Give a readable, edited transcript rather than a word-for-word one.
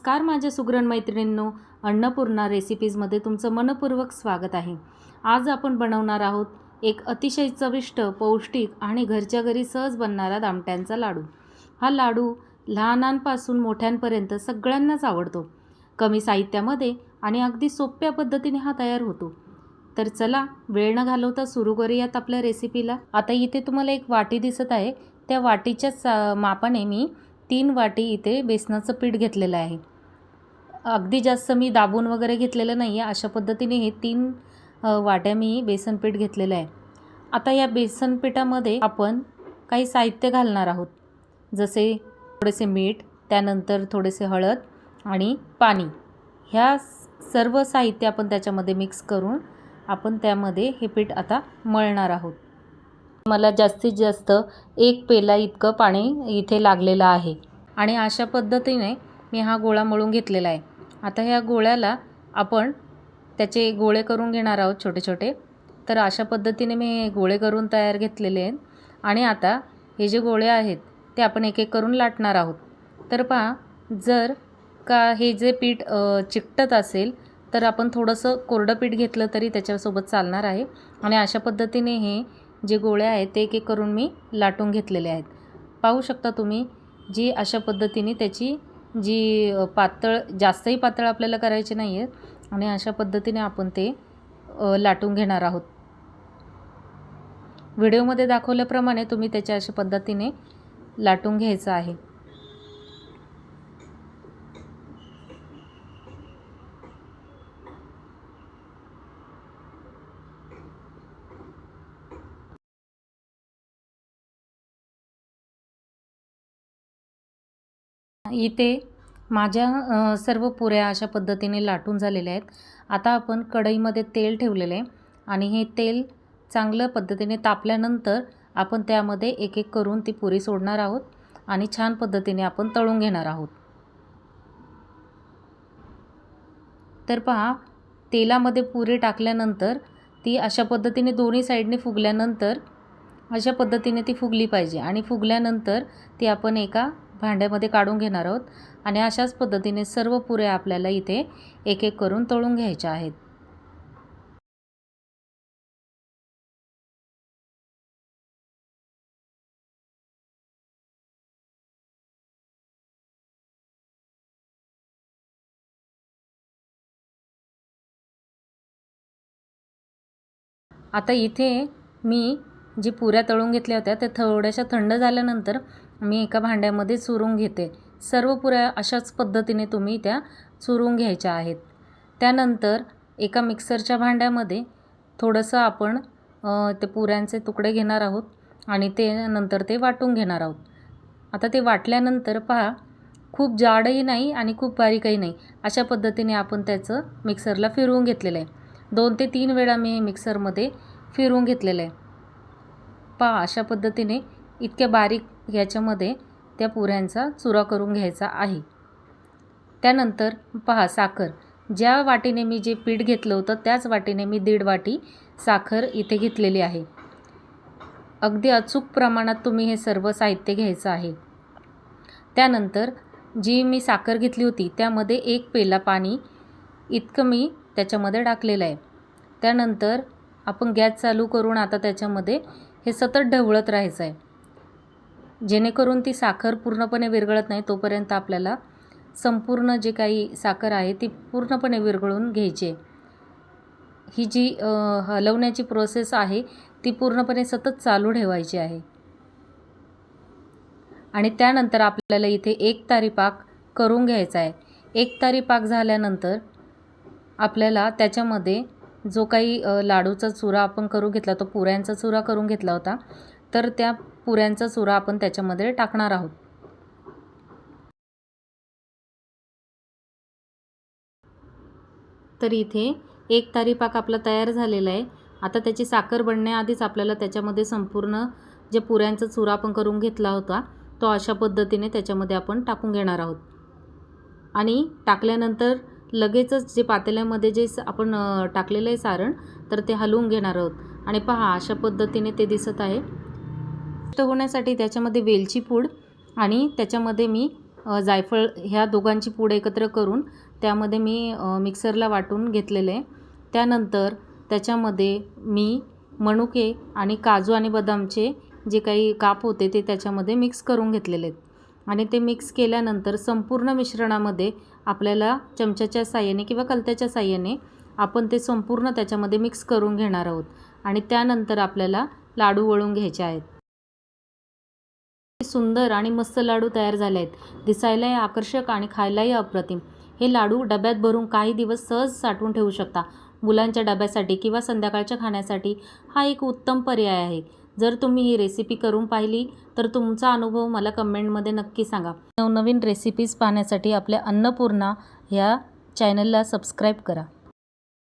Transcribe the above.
नमस्कार माझ्या सुगरण मैत्रिणींनो, अन्नपूर्णा रेसिपीजमध्ये तुमचं मनपूर्वक स्वागत आहे। आज आपण बनवणार आहोत एक अतिशय चविष्ट, पौष्टिक आणि घरच्या घरी सहज बनणारा दामट्यांचा लाडू। हा लाडू लहानांपासून मोठ्यांपर्यंत सगळ्यांनाच आवडतो। कमी साहित्यामध्ये आणि अगदी सोप्या पद्धतीने हा तयार होतो। तर चला वेळ न घालवता सुरू करूयात आपल्या रेसिपीला। आता इथे तुम्हाला एक वाटी दिसत आहे, त्या वाटीच्याच मापाने मी 3 वाटी इथे बेसनाचं पीठ घेतलेलं आहे। अगदी जास्त मी दाबून वगैरे घेतलेलं नाही आहे, अशा पद्धतीने हे 3 वाट्या मी बेसन पीठ घेतलेलं आहे। आता या बेसन पिठामध्ये आपण काही साहित्य घालणार आहोत, जसे थोडेसे मीठ, त्यानंतर थोडेसे हळद आणि पाणी। ह्या सर्व साहित्य आपण त्याच्यामध्ये मिक्स करून आपण त्यामध्ये हे पीठ आता मळणार आहोत। मला जास्तीत जास्त 1 पेला इतकं पाणी इथे लागलेलं आहे आणि अशा पद्धतीने मी हा गोळा मळून घेतलेला आहे। आता ह्या गोळ्याला आपण त्याचे गोळे करून घेणार आहोत छोटे छोटे। तर अशा पद्धतीने मी गोळे करून तयार घेतलेले आहेत आणि आता हे जे गोळे आहेत ते आपण एक एक करून लाटणार आहोत। तर पहा, जर का हे जे पीठ चिकटत असेल तर आपण थोडंसं कोरडं पीठ घेतलं तरी त्याच्यासोबत चालणार आहे। आणि अशा पद्धतीने हे जे गोळे आहेत ते एक एक करून मी लाटून घेतलेले आहेत। पाहू शकता तुम्ही, जी अशा पद्धतीने त्याची जी पातळ, जास्तही पातळ आपल्याला करायचे नाही आहे आणि अशा पद्धतीने आपण ते लाटून घेणार आहोत। व्हिडिओमध्ये दाखवल्याप्रमाणे तुम्ही त्याच्या अशा पद्धतीने लाटून घ्यायचं आहे। इथे माझ्या सर्व पुऱ्या अशा पद्धतीने लाटून झालेल्या आहेत। आता आपण कढईमध्ये तेल ठेवलेले आहे आणि हे तेल चांगल्या पद्धतीने तापल्यानंतर आपण त्यामध्ये एक एक करून ती पुरी सोडणार आहोत आणि छान पद्धतीने आपण तळून घेणार आहोत। तर पहा, तेलामध्ये पुरी टाकल्यानंतर ती अशा पद्धतीने दोन्ही साईडने फुगल्यानंतर अशा पद्धतीने ती फुगली पाहिजे आणि फुगल्यानंतर ती आपण एका भांड्यामध्ये काढून घेणार आहोत आणि अशाच पद्धतीने सर्व पुऱ्या आपल्याला इथे एक एक करून तळून घ्यायच्या आहेत। आता इथे मी जी पुऱ्या तळून घेतल्या होत्या त्या थोड्याशा थंड झाल्यानंतर मी एका भांड्यामध्ये चुरून घेते। सर्व पुऱ्या अशाच पद्धतीने तुम्ही त्या चुरून घ्यायच्या आहेत। त्यानंतर एका मिक्सरच्या भांड्यामध्ये थोडंसं आपण ते पुऱ्यांचे तुकडे घेणार आहोत आणि ते नंतर ते वाटून घेणार आहोत। आता ते वाटल्यानंतर पहा, खूप जाडही नाही आणि खूप बारीकही नाही, अशा पद्धतीने आपण त्याचं मिक्सरला फिरवून घेतलेलं आहे। 2 ते 3 वेळा मी मिक्सरमध्ये फिरवून घेतलेलं आहे। पहा, अशा पद्धतीने इतक्या बारीक ह्याच्यामध्ये त्या पुऱ्यांचा चुरा करून घ्यायचा आहे। त्यानंतर पहा, साखर ज्या वाटीने मी जे पीठ घेतलं होतं त्याच वाटीने मी 1.5 वाटी साखर इथे घेतलेली आहे। अगदी अचूक प्रमाणात तुम्ही हे सर्व साहित्य घ्यायचं आहे। त्यानंतर जी मी साखर घेतली होती त्यामध्ये 1 पेला पाणी इतकं मी त्याच्यामध्ये टाकलेलं आहे। त्यानंतर आपण गॅस चालू करून आता त्याच्यामध्ये हे सतत ढवळत राहायचं आहे, जेणेकरून ती साखर पूर्णपणे विरघळत नाही तोपर्यंत आपल्याला संपूर्ण जे काही साखर आहे ती पूर्णपणे विरघळून घ्यायची आहे। ही जी हलवण्याची प्रोसेस आहे ती पूर्णपणे सतत चालू ठेवायची आहे। आणि त्यानंतर आपल्याला इथे 1 तारी पाक करून घ्यायचा आहे। 1 तारी पाक झाल्यानंतर आपल्याला त्याच्यामध्ये जो काही लाडूचा चुरा आपण करून घेतला, तो पुऱ्यांचा चुरा करून घेतला होता, तर त्या पुऱ्यांचा चुरा आपण त्याच्यामध्ये टाकणार आहोत। तर इथे 1 तारी पाक आपला तयार झालेला आहे। आता त्याची साखर बनण्याआधीच आपल्याला त्याच्यामध्ये संपूर्ण जे पुऱ्यांचा चुरा आपण करून घेतला होता तो अशा पद्धतीने त्याच्यामध्ये आपण टाकून घेणार आहोत आणि टाकल्यानंतर लगेचच जे पातेल्यामध्ये जे आपण टाकलेलं आहे सारण, तर ते हलवून घेणार आहोत। आणि पहा, अशा पद्धतीने ते दिसत आहे। होण्यासाठी त्याच्यामध्ये वेलची पूड आणि त्याच्यामध्ये मी जायफळ ह्या दोघांची पूड एकत्र करून त्यामध्ये मी मिक्सरला वाटून घेतलेले आहे. त्यानंतर त्याच्यामध्ये मी मनुके आणि काजू आणि बदामचे जे काही काप होते ते त्याच्यामध्ये मिक्स करून घेतलेले आहेत आणि ते मिक्स केल्यानंतर संपूर्ण मिश्रणामध्ये आपल्याला चमच्याच्या साहाय्याने किंवा कलत्याच्या साहाय्याने आपण ते संपूर्ण त्याच्यामध्ये मिक्स करून घेणार आहोत आणि त्यानंतर आपल्याला लाडू वळून घ्यायचे आहेत. सुंदर आणि मस्त लाडू तयार झाले आहेत. दिसायलाही आकर्षक आणि खायलाही अप्रतिम. हे लाडू डब्यात भरून काही दिवस सहज साठवून ठेवू शकता. मुलांच्या डब्यासाठी किंवा संध्याकाळच्या खाण्यासाठी हा एक उत्तम पर्याय आहे. जर तुम्ही ही रेसिपी करून पाहिली तर तुमचा अनुभव मला कमेंटमध्ये नक्की सांगा. नवनवीन रेसिपीज पाहण्यासाठी आपल्या अन्नपूर्णा ह्या चॅनलला सबस्क्राईब करा.